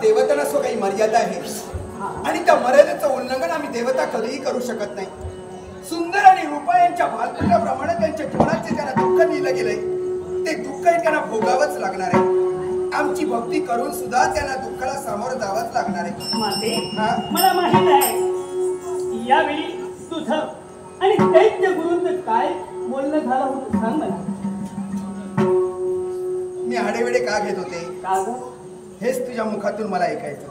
देवतांना so काही मर्यादा आहे आणि त्या मर्यादेचं उल्लंघन आम्ही देवता कधीही करू शकत नाही. सुंदर आणि रूपा यांच्या बालपणाप्रमाणे त्यांच्या जीवनाचे त्यांना दुःख दिलं गेलंय, ते दुःख त्यांना भोगावंच लागणार आहे. आमची भक्ती करून सुद्धा त्यांना दुःखाला सामोरं जावंच लागणार आहे. मला माहित आहे यावेळी तुझं आणि दैत्य गुरूंचं काय बोलणं झालं होतं, सांग मला. मी आडेवेडे का घेत होते हेच तुझ्या मुखातून मला ऐकायचं.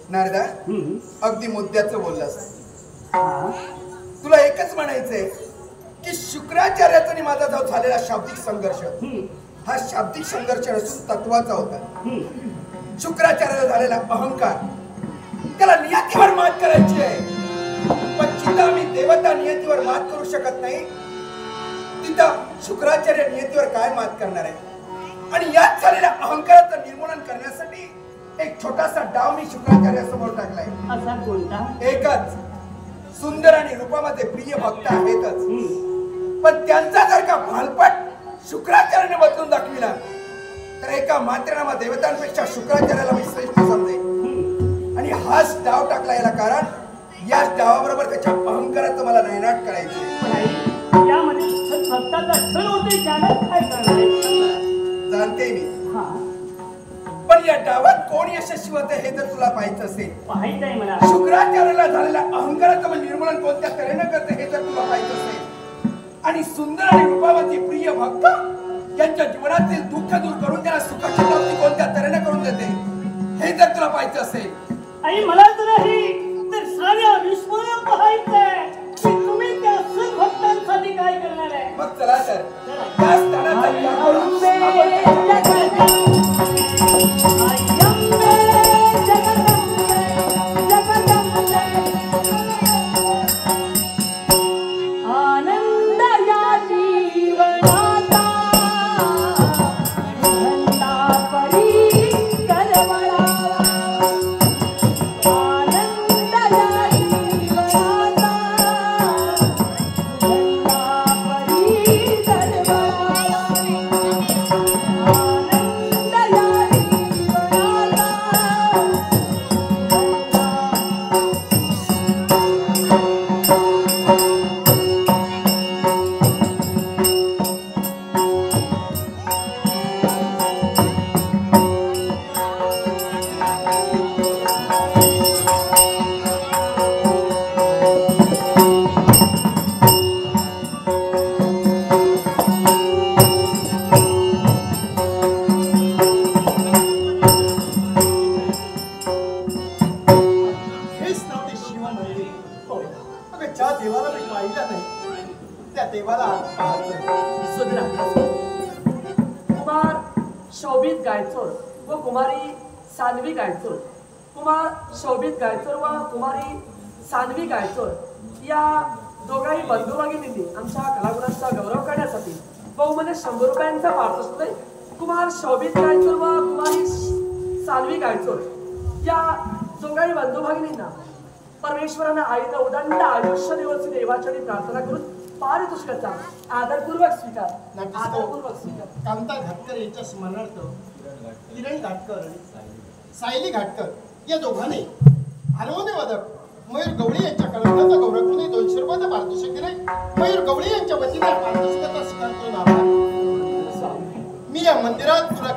नारदा, अगदी मुद्द्याचं बोललास. तुला एकच म्हणायचंय की शुक्राचार्याचा आणि माझा जो झालेला शाब्दिक संघर्ष हा शाब्दिक संघर्ष नसून तत्वाचा होता. शुक्राचार्याला झालेला अहंकार, त्याला नियतीवर मात करायची आहे. पण जिथं आम्ही देवता नियतीवर मात करू शकत नाही तिथं शुक्राचार्य नियतीवर काय मात करणार आहे. आणि यात झालेल्या अहंकाराचं निर्मूलन करण्यासाठी एक छोटासा डाव मी शुक्राचार्यासमोर टाकलाय. असा कोणता? एकच. सुंदर आणि रूपामध्ये प्रिय भक्त आहेतच, पण त्यांचा जर का भालपट शुक्राचार्याने बदलून दाखविला तर एका मात्रेनामा देवतांपेक्षा शुक्राचार्याला मी श्रेष्ठ समजेन. आणि हाच डाव टाकला याला कारण याच डावाबरोबर त्याच्या अहंकाराचं मला नायनाट करायचं. यामध्ये भक्ताचा छळ होते, त्याला काय करणार जाणते मी. पण या डावात कोण यशस्वी होते हे जर तुला पाहायचं असेल, शुक्राचार्याला झालेल्या अहंकाराचं निर्मूलन कोणत्या तऱ्हेने करते हे जर तुला पाहायचं असेल, आणि सुंदर आणि रूपावती प्रिय भक्त यांच्या जीवनातील दुःख दूर करून त्यांना सुखाची प्राप्ती कोणत्या तऱ्हेने करून देते हे जर तुला पाहायचं असेल, आणि मला नाही तर साऱ्या विश्वाला पाहायचंय की तुम्ही त्या सद्भक्तांसाठी काय करणार आहे. मग चला तर त्या स्थानाचा त्याग करून सानवी गायचोर या दोघाही बंधू भगिनींनी आमच्या कलागुणांचा गौरव करण्यासाठी बहुमने 100 रुपयांचा पारितोषिक कुमार शोभित गायचोर व कुमारी सानवी गायचोर या दोघाही बंधू भगिनींना परमेश्वरानं आईनं उदंड आयुष्य दिवसी देवाचरणी प्रार्थना करून पारितोषिकाचा आदरपूर्वक स्वीकार. कांता घाटकर यांच्या स्मरणार्थ किरण घाटकर सायली घाटकर या दोघांनी हार्मोनियम वादक मयूर गवळी यांच्या कलागुणाचा गौरव करून 200 रुपयाचा पारितोषिक दिले. मयूर गवळी यांच्या वतीने पारितोषिकाचा स्वीकार करून आभार. मी या मंदिरात तुला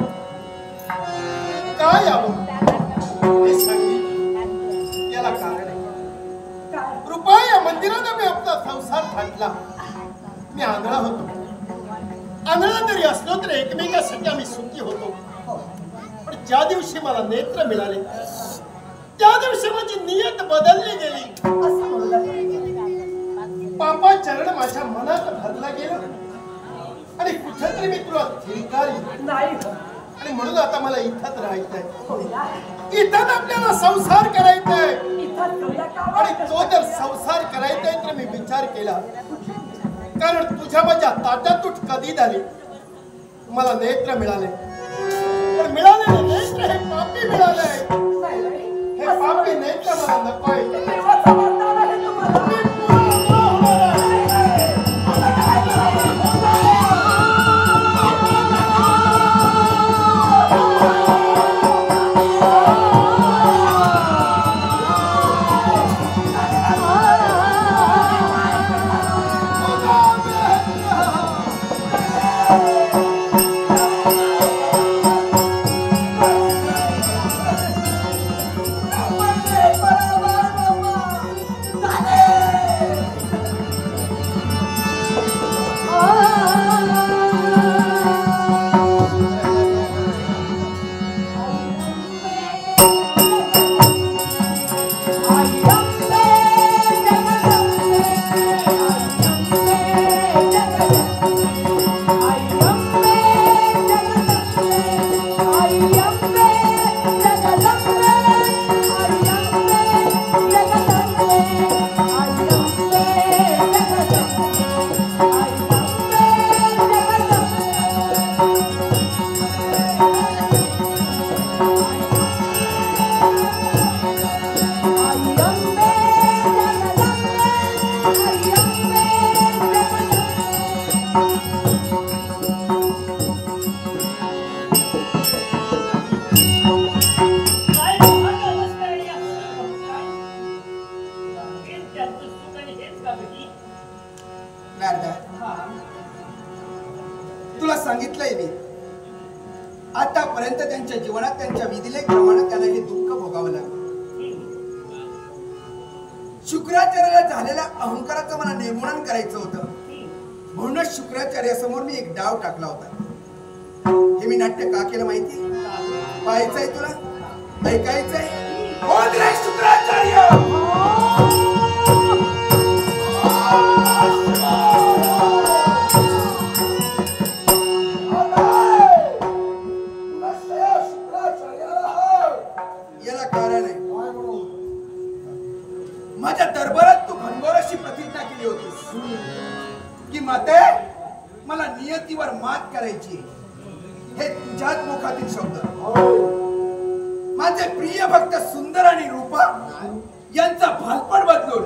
काय यावं हे सांगितले याला कारण आहे. कृपा या मंदिराने मी आपला संसार थाटला. मी आंधळा होतो. आंधळा तरी असलो तर एकमेकासाठी आम्ही सुखी होतो. पण ज्या दिवशी मला नेत्र मिळाले त्या दिवशी माझी नियत बदलली गेली. पापा चरण माझ्या मनात भरला गेला आणि कुठेतरी मी तुला थिरकारी नाही. आणि म्हणून आता मला इथंच राहायचंय. इथं आपल्याला संसार करायचाय. आणि तो जर संसार करायचाय तर मी विचार केला कारण तुझ्या माझ्या ताटातूट कधी झाली. मला नेत्र मिळाले पण मिळालेले नेत्र हे पापी मिळाले. हे पापी नेत्र मला नकोय. आतापर्यंत त्यांच्या जीवनात त्यांच्या विधिलेखप्रमाणे त्यांना हे दुःख भोगावं लागलं. शुक्राचार्याला झालेल्या अहंकाराचं मला निर्मूलन करायचं होतं. म्हणूनच शुक्राचार्यासमोर मी एक डाव टाकला होता. हे मी नाट्य का केलं माहिती? पाहायचंय तुला? ऐकायचंय? कोण रे शुक्राचार्य? याला कारण आहे. माझ्या दरबारात तू घनघोर अशी प्रतिज्ञा केली होतीस की माते मला नियतीवर मात करायची. हे तुझ्याच मुखातील शब्द. माझे प्रिय भक्त सुंदर आणि रूपा यांचा भालपट बदलून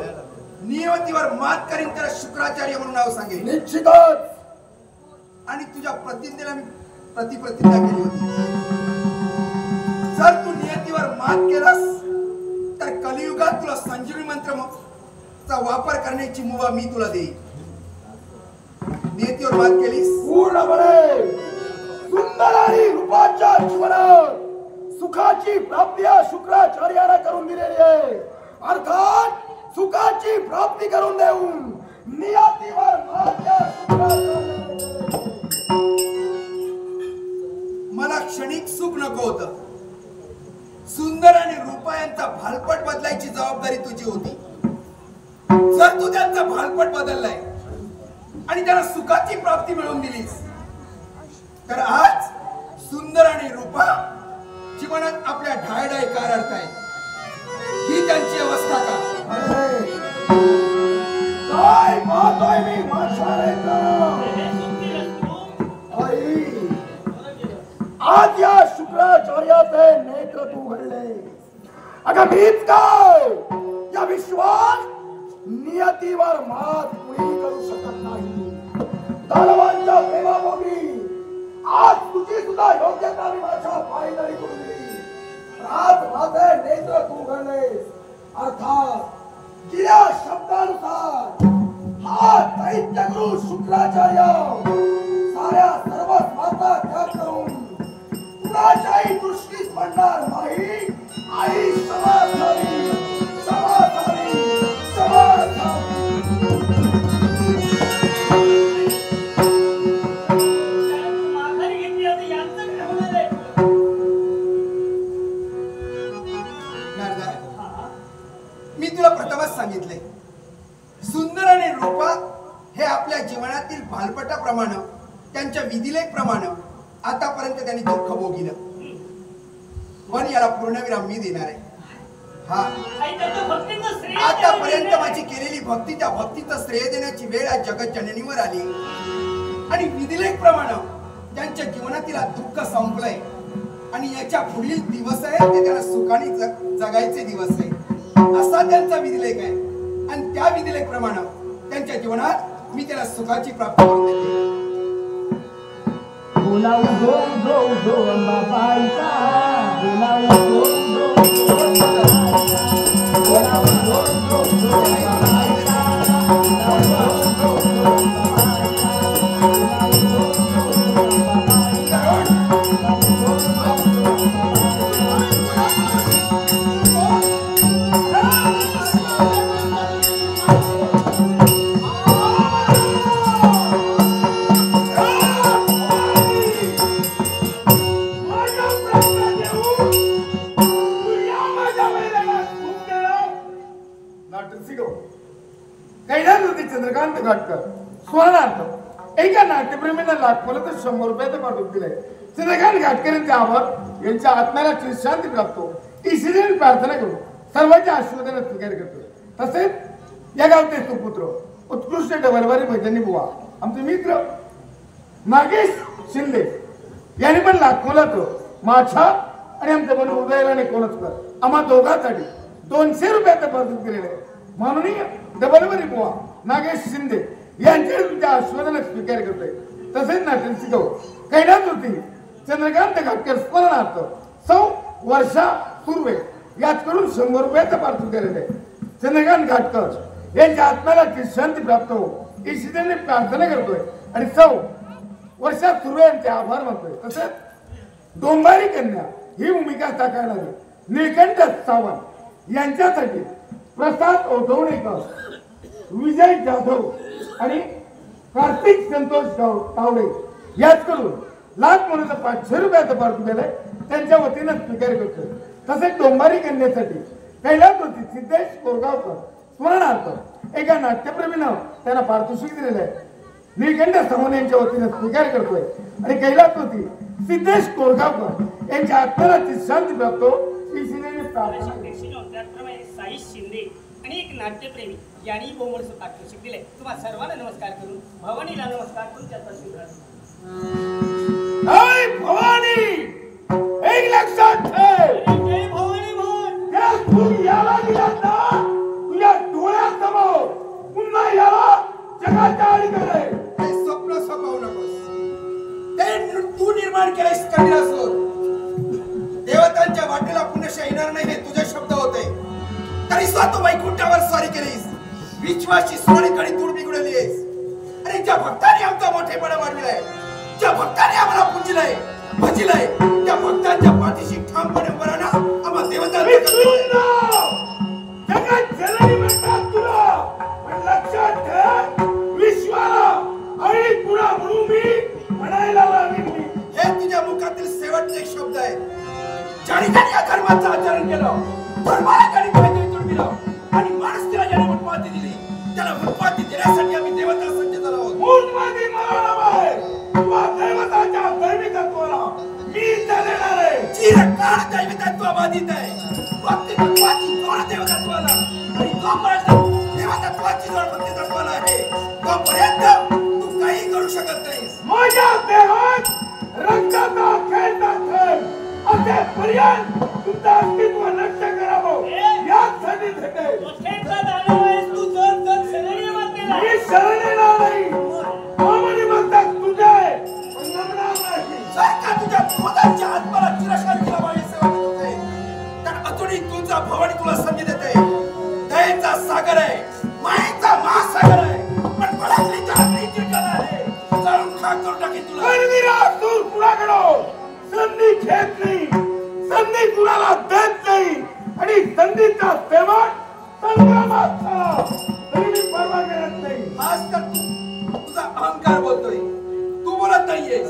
नियतीवर मात करीन तर शुक्राचार्य म्हणून नाव सांगेल. निश्चितच. आणि तुझ्या प्रतिज्ञेला मी प्रतिज्ञा केली होती. जर तू नियतीवर मात केलास तर कलियुगात तुला संजीवनी मंत्राचा वापर करण्याची मुभा मी तुला देईन. नियतीवर मात केलीस? पूर्णपणे. सुंदर आणि रूपाच्या जीवनात सुखाची प्राप्ती शुक्राचार्याला करून दिलेली आहे. अर्थात सुखाची प्राप्ती करून देऊन नियतीवर मला क्षणिक सुख नको होतं. सुंदर आणि रूपा यांचा भालपट बदलायची जबाबदारी तुझी होती. जर तू त्यांचा भालपट बदललाय आणि त्यांना सुखाची प्राप्ती मिळवून दिलीस तर आज सुंदर आणि रूपा जीवनात आपल्या ढायढाय कारतायत. ही त्यांची अवस्था का? काय पाहतोय मी आज या शुक्राचार्याचे नेत्र तू घडले. अगं मीच काय या विश्वात नियतीवर मात कुणी करू शकत नाही. दानवांच्या प्रेमापोटी आज तुझी सुद्धा योग्यता मी माझ्या पायदळी करून दिली. आज माझे नेत्र तू घडले. अर्थात दिल्या शब्दानुसार हा दैत्यगुरु शुक्राचार्य साऱ्या सर्व स्वार्था त्याग करून कुणाच्याही दृष्टीत पडणार नाही. आई समाधानी समाधानी समाधानी. मी तुला प्रथमच सांगितले सुंदर आणि रूपा हे आपल्या जीवनातील भालपटाप्रमाणे त्यांच्या विधिलेखप्रमाणे आतापर्यंत त्यांनी दुःख भोगिलं. पण याला पूर्णविराम मी देणार आहे. हा आतापर्यंत माझी केलेली भक्ती त्या भक्तीचं श्रेय देण्याची वेळ आज जगत जननीवर आली आणि विधिलेखप्रमाणे त्यांच्या जीवनातील दुःख संपलंय आणि याच्या पुढील दिवस आहे ते त्यांना सुखाने जगायचे दिवस आहे असा त्यांचा विधिलेख आहे. आणि त्या विधिलेखप्रमाणे त्यांच्या जीवनात मी त्याला सुखाची प्राप्ती करून देते. चंद्रकांत घाटकर स्मरणार्थ एका नाट्यप्रेमीला लाखोला तर 100 रुपयाचं पाठवून दिलंय. चंद्रकांत घाटकरांचे आभार यांच्या आत्म्याला शांती प्राप्त हो ईश्वरीने प्रार्थना करू सर्वांच्या आशीर्वादाने स्वीकार करतो. तसेच या गावचे सुपुत्र उत्कृष्ट डबलवारी भजनी बुवा आमचे मित्र नागेश शिंदे यांनी पण लाखोला तो माझा आणि आमच्या बंधू उदयला कोणचकर आम्हा दोघांसाठी 200 रुपयाचं पाठवून दिलेलं आहे. माननीय डबलवारी बुवा नागेश शिंदे यांच्या तुमच्या आशीर्वादाने स्वीकार करतोय. तसेच नाट्य शिकव कैलास होती चंद्रकांत घाटकर स्मरणार्थ सौ वर्षा सुर्वे याचकडून 100 रुपयाचं पाठवून केलेलं आहे. चंद्रकांत घाटकर यांच्या आत्म्याला शांती प्राप्त हो ईश्वरीने प्रार्थना करतोय आणि सौ वर्षा सुर्वे यांचे आभार मानतोय. तसेच डोंबारी कन्या ही भूमिका साकारणारे निळकंठ सावंत यांच्यासाठी प्रसाद ओढवणेकर, विजय जाधव आणि कार्तिक संतोष तावडे याचकडून लाख म्हणून 500 रुपयाचं पारितोषिक दिलंय, त्यांच्या वतीनं स्वीकार करतोय. तसेच डोंबारी कन्यासाठी कैलासपती सिद्धेश कोरगावकर स्मरणार्थ एका नाट्यप्रेमीनं त्यांना पारितोषिक दिलेलं आहे. निळकंठ सावंत यांच्या वतीनं स्वीकार करतोय आणि कैलासपती सिद्धेश कोरगावकर यांच्या आत्मराची शांती प्राप्त ही शिलेने प्रार्थना केली. त्याचप्रमाणे साई शिंदे आणि एक नाट्यप्रेमी यांनी बोमडचं पारितोषिक दिले. तुम्हा सर्वांना नमस्कार करून भवानीला नमस्कार करून त्याचा आशीर्वाद. हाय भवानी, एक लक्षात ठेव, जय भवानी म्हण. त्या तू याला दिलास ना, तुझ्या डोळ्यासमोर पुन्हा याला जगाच्या अलीकडे हे स्वप्न सोपवू नकोस. ते तू निर्माण केलेस कबीरासूर. देवतांच्या वाटेला पुण्याशी येणार नाही हे तुझे शब्द होते. तरी सुद्धा तू वैकुंठावर स्वारी केलीस, विश्वाची स्वारीकडे तूड बिघडवलीस. आणि ज्या भक्तांनी आमचा मोठेपणा वाढविलाय, ज्या भक्तांनी आम्हाला पूजलंय भजिलंय, त्या भक्तांच्या पाठीशी ठामपणे उभं राहणं आम्हा देवतांनी जगात जननी म्हणतात तुला, पण लक्षात ठेव विश्वाला आणि पुन्हा म्हणून मी म्हणायला लागेल. हे तुझ्या मुखातील शेवटचे शब्द आहेत. ज्याने ज्याने या धर्माचं आचरण केलं, धर्माला ज्याने काहीतरी तुडविलं आणि माणुसकीला ज्याने उत्पाती दिली, त्याला उत्पाती देण्यासाठी आम्ही देवता सज्ज झालो आहोत. मूर्खवादी मला नव्हे, तुझ्या दैवताच्या दैविकत्वाला मी चालणार आहे. चिरकाळ दैवतत्ववादीत आहे. भक्तितत्वाची जोड देवतत्वाला आणि जोपर्यंत देवतत्वाची जोड भक्तितत्वाला आहे, तोपर्यंत तू काही करू शकत नाहीस. माझ्या देहात रक्ताचा खेळता खेळ असेपर्यंत तुमचं अस्तित्व नष्ट करावं यासाठी झटे. मोठेचा दानव आहेस तू, जर जर शरण्य मातेला. मी शरण येणार नाही. भवानी म्हणतात तुझे पण नमणार नाही. जर का तुझ्या भूतांच्या आत्माला चिरशांतीला वाढीचे वाटत होते, तर अजूनही तुझा भवानी तुला संधी देते. दयेचा सागर आहे, मायेचा महासागर आहे, पण बळातलीच्या अग्नी चिरकाला आहे. जाळून खाक करून टाकेल तुला. रणवीरात दूर कुणाकडं संधी घेत नाही, संधी कुणाला देत नाही आणि संधीचा सेवक संग्रामात झाला तरी मी परवा करत नाही. आज तर तू तुझा अहंकार बोलतोय, तू बोलत नाहीयेस.